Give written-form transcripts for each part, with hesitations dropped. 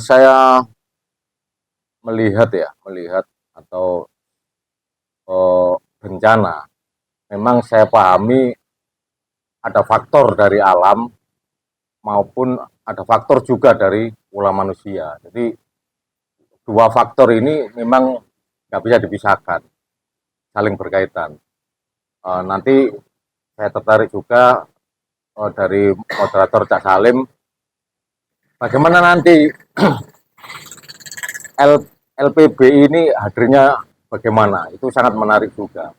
Saya melihat atau bencana. Memang saya pahami ada faktor dari alam maupun ada faktor juga dari ulah manusia. Jadi dua faktor ini memang nggak bisa dipisahkan, saling berkaitan. Nanti saya tertarik juga dari moderator Cak Salim, bagaimana nanti LPB ini hadirnya bagaimana, itu sangat menarik juga.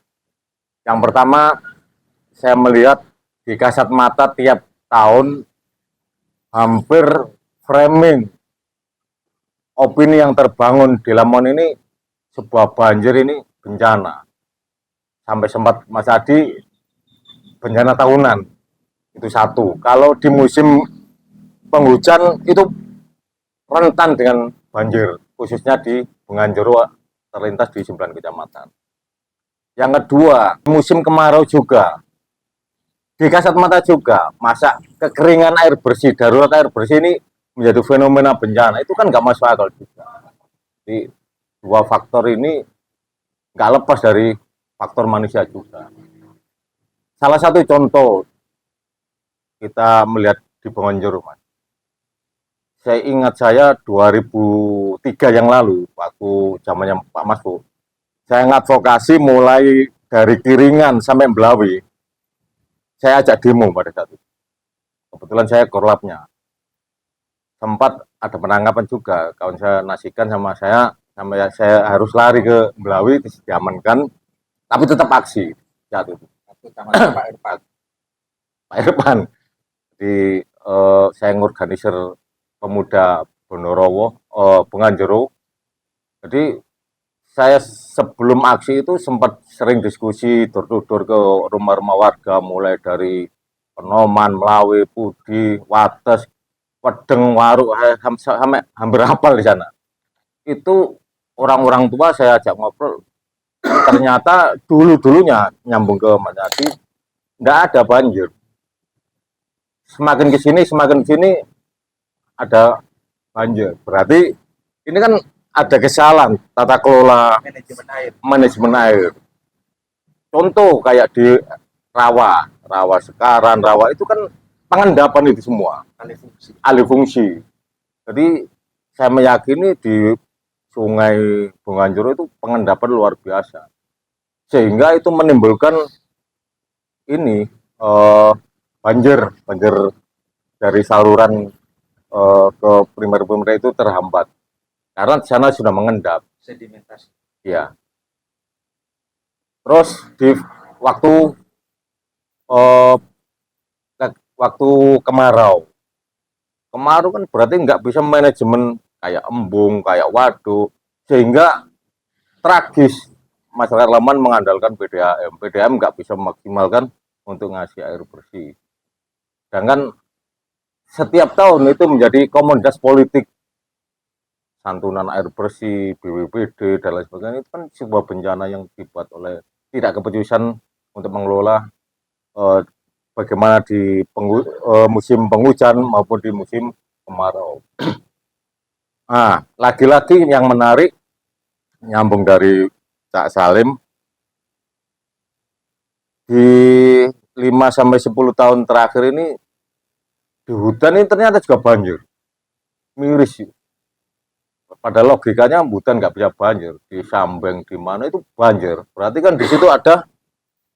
Yang pertama, saya melihat di kasat mata tiap tahun hampir framing opini yang terbangun di Lamongan ini sebuah banjir ini bencana. Sampai sempat Mas Adi bencana tahunan, itu satu. Kalau di musim penghujan itu rentan dengan banjir, khususnya di Benganjero terlintas di 9 kecamatan. Yang kedua, musim kemarau juga. Di kasat mata juga, masa kekeringan air bersih, darurat air bersih ini menjadi fenomena bencana, itu kan nggak masuk akal juga. Jadi dua faktor ini nggak lepas dari faktor manusia juga. Salah satu contoh kita melihat di Benganjero, Mas. Saya ingat saya 2003 yang lalu, waktu zamannya Pak Masfu, saya ngadvokasi mulai dari Kiringan sampai Belawi. Saya ajak demo pada saat itu. Kebetulan saya korlapnya. Sempat ada penangkapan juga, kawan saya nasikan sama saya, sampai saya harus lari ke Belawi, diamankan, tapi tetap aksi saat itu. Pak Irfan. Di saya ngorganisir pemuda Bonorowo, Benganjero. Jadi saya sebelum aksi itu sempat sering diskusi door-to-door ke rumah-rumah warga, mulai dari Penoman, Melawi, Pudi, Wates, Wedeng, Waruk, sampai hampir hafal di sana. Itu orang-orang tua saya ajak ngobrol, ternyata dulunya nyambung ke Mas Adi, nggak ada banjir. Semakin ke sini ada banjir. Berarti ini kan ada kesalahan tata kelola manajemen air. Contoh kayak di Rawa Sekaran, Rawa itu kan pengendapan itu semua, alih fungsi. Jadi saya meyakini di Sungai Benganjero itu pengendapan luar biasa, sehingga itu menimbulkan ini banjir dari saluran ke primer itu terhambat karena di sana sudah mengendap sedimentasi. Ya. Terus di waktu uh, waktu kemarau kan berarti nggak bisa manajemen kayak embung, kayak waduk, sehingga tragis masyarakat Lamongan mengandalkan PDAM nggak bisa memaksimalkan untuk ngasih air bersih. Sedangkan setiap tahun itu menjadi komoditas politik, santunan air bersih, BPBD, dan lain sebagainya, itu kan sebuah bencana yang dibuat oleh tidak keputusan untuk mengelola bagaimana di musim penghujan maupun di musim kemarau. Nah, lagi-lagi yang menarik, nyambung dari Cak Salim, di 5-10 tahun terakhir ini di hutan ini ternyata juga banjir, miris sih. Pada logikanya hutan nggak bisa banjir, di Sambeng di mana itu banjir. Berarti kan di situ ada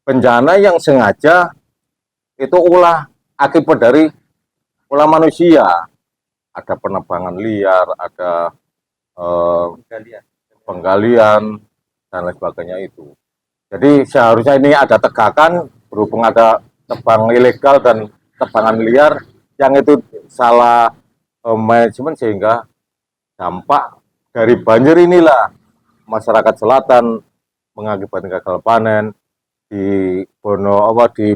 bencana yang sengaja itu akibat dari ulah manusia. Ada penebangan liar, ada penggalian dan lain sebagainya itu. Jadi seharusnya ini ada tegakan, berhubung ada tebang ilegal dan tebangan liar yang itu salah manajemen, sehingga dampak dari banjir inilah masyarakat selatan mengakibatkan gagal panen. Di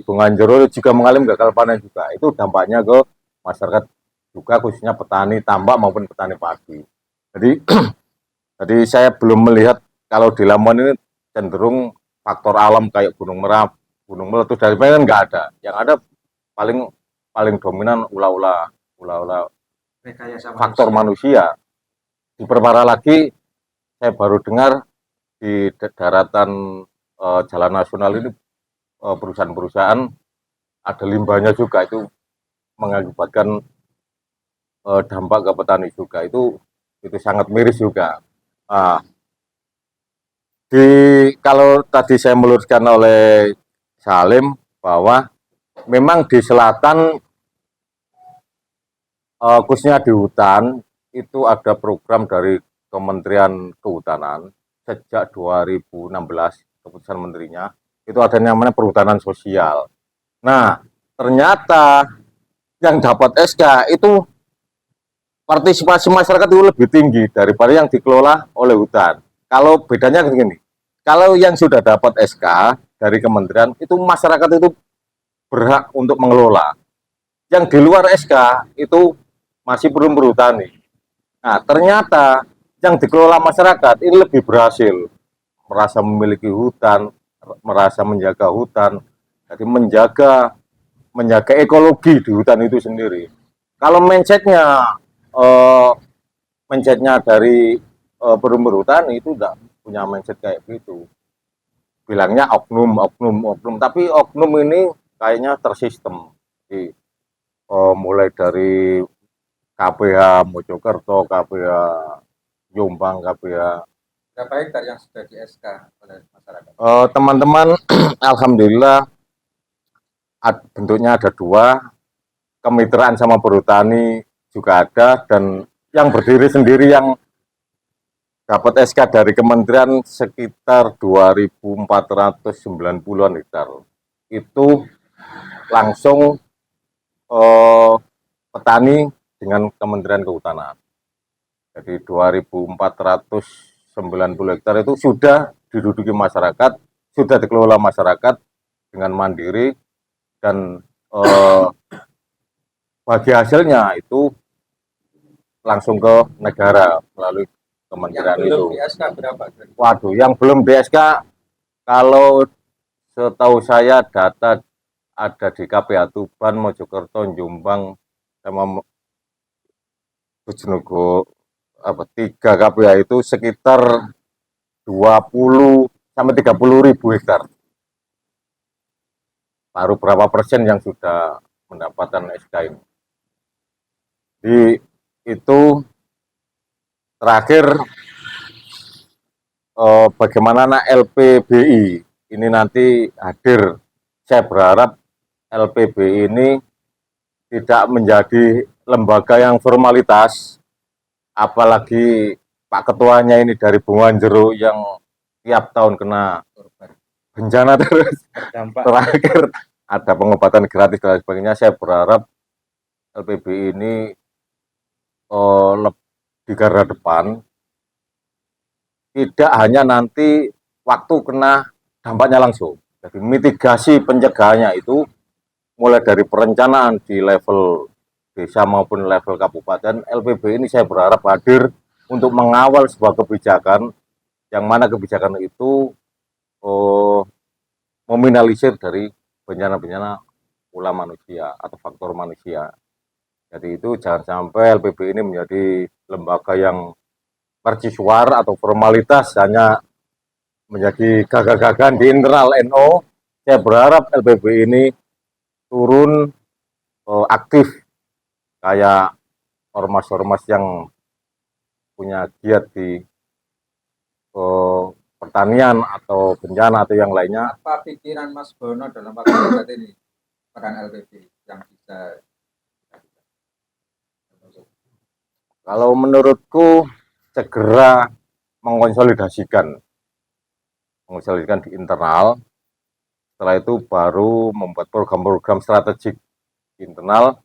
Benganjero juga mengalami gagal panen juga. Itu dampaknya ke masyarakat juga, khususnya petani tambak maupun petani padi. Jadi jadi saya belum melihat kalau di Lamongan ini cenderung faktor alam kayak gunung meletus dari kan nggak ada. Yang ada paling dominan ulah faktor manusia. diperparah lagi, saya baru dengar di daratan jalan nasional ini perusahaan-perusahaan ada limbahnya juga, itu mengakibatkan dampak ke petani juga, itu sangat miris juga. Nah, di kalau tadi saya meluruskan oleh Salim bahwa memang di selatan, khususnya di hutan, itu ada program dari Kementerian Kehutanan sejak 2016, keputusan menterinya, itu ada namanya perhutanan sosial. Nah, ternyata yang dapat SK itu partisipasi masyarakat itu lebih tinggi daripada yang dikelola oleh hutan. Kalau bedanya begini, kalau yang sudah dapat SK dari kementerian, itu masyarakat itu berhak untuk mengelola. Yang di luar SK itu masih belum berhutani. Nah, ternyata yang dikelola masyarakat ini lebih berhasil, merasa memiliki hutan, merasa menjaga hutan, jadi menjaga ekologi di hutan itu sendiri. Kalau eh, mindsetnya dari berhutani itu tidak punya mindset kayak gitu. Bilangnya oknum, oknum, oknum, tapi oknum ini kayaknya tersistem. Jadi, mulai dari KPH Mojokerto, KPH Jombang, KPH. Berapa hektar yang sudah di SK oleh masyarakat? Teman-teman, alhamdulillah bentuknya ada dua, kemitraan sama perhutani juga ada, dan yang berdiri sendiri yang dapat SK dari kementerian sekitar 2.490-an hektar. Itu langsung petani dengan Kementerian Kehutanan. Jadi 2.490 hektar itu sudah diduduki masyarakat, sudah dikelola masyarakat dengan mandiri, dan bagi hasilnya itu langsung ke negara melalui kementerian Yang belum itu. di SK berapa? Waduh, yang belum di SK, kalau setahu saya data ada di KPH Tuban, Mojokerto, Jombang, sama Bojonegoro, apa, 3 KPH itu sekitar 20 sampai 30 ribu hektar. Baru berapa persen yang sudah mendapatkan SK ini. Jadi itu terakhir, bagaimana LPBI ini nanti hadir. Saya berharap LPBI ini tidak menjadi lembaga yang formalitas, apalagi Pak Ketuanya ini dari Bunga Jeruk yang tiap tahun kena bencana terus. Terakhir ada pengobatan gratis dan sebagainya. Saya berharap LPBI ini di garda depan, tidak hanya nanti waktu kena dampaknya langsung. Jadi mitigasi pencegahannya itu mulai dari perencanaan di level desa maupun level kabupaten. LPBI ini saya berharap hadir untuk mengawal sebuah kebijakan, yang mana kebijakan itu meminimalisir dari bencana-bencana ulah manusia atau faktor manusia. Jadi itu jangan sampai LPBI ini menjadi lembaga yang mercusuar atau formalitas, hanya menjadi gagah-gagahan di internal NU. Saya berharap LPBI ini turun aktif, kayak ormas-ormas yang punya giat di pertanian atau bencana atau yang lainnya. Apa pikiran Mas Bono dalam waktu dekat ini peran LPBI yang bisa? Kalau menurutku segera mengkonsolidasikan di internal. Setelah itu baru membuat program-program strategik internal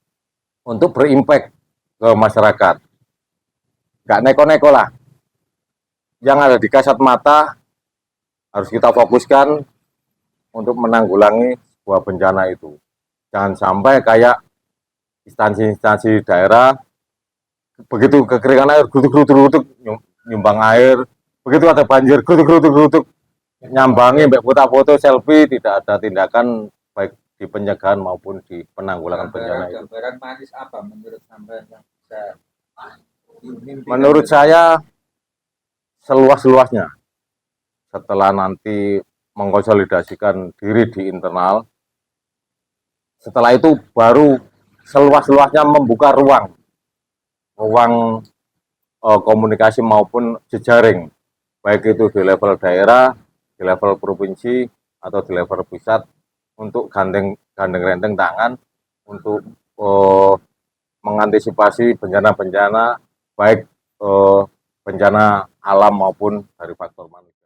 untuk berimpact ke masyarakat. Nggak neko-neko lah. Yang ada di kasat mata harus kita fokuskan untuk menanggulangi sebuah bencana itu. Jangan sampai kayak instansi-instansi daerah, begitu kekeringan air, gerutuk-gerutuk nyumbang air, begitu ada banjir, gerutuk-gerutuk nyambangi, mbak foto-foto selfie, tidak ada tindakan baik di pencegahan maupun di penanggulangan bencana itu. Gambaran manis apa menurut sampean yang bisa Mimpi Menurut saya seluas-luasnya setelah nanti mengkonsolidasikan diri di internal, setelah itu baru seluas-luasnya membuka ruang komunikasi maupun jejaring, baik itu di level daerah, di level provinsi, atau di level pusat, untuk gandeng renteng tangan untuk mengantisipasi bencana-bencana, baik bencana alam maupun dari faktor manusia.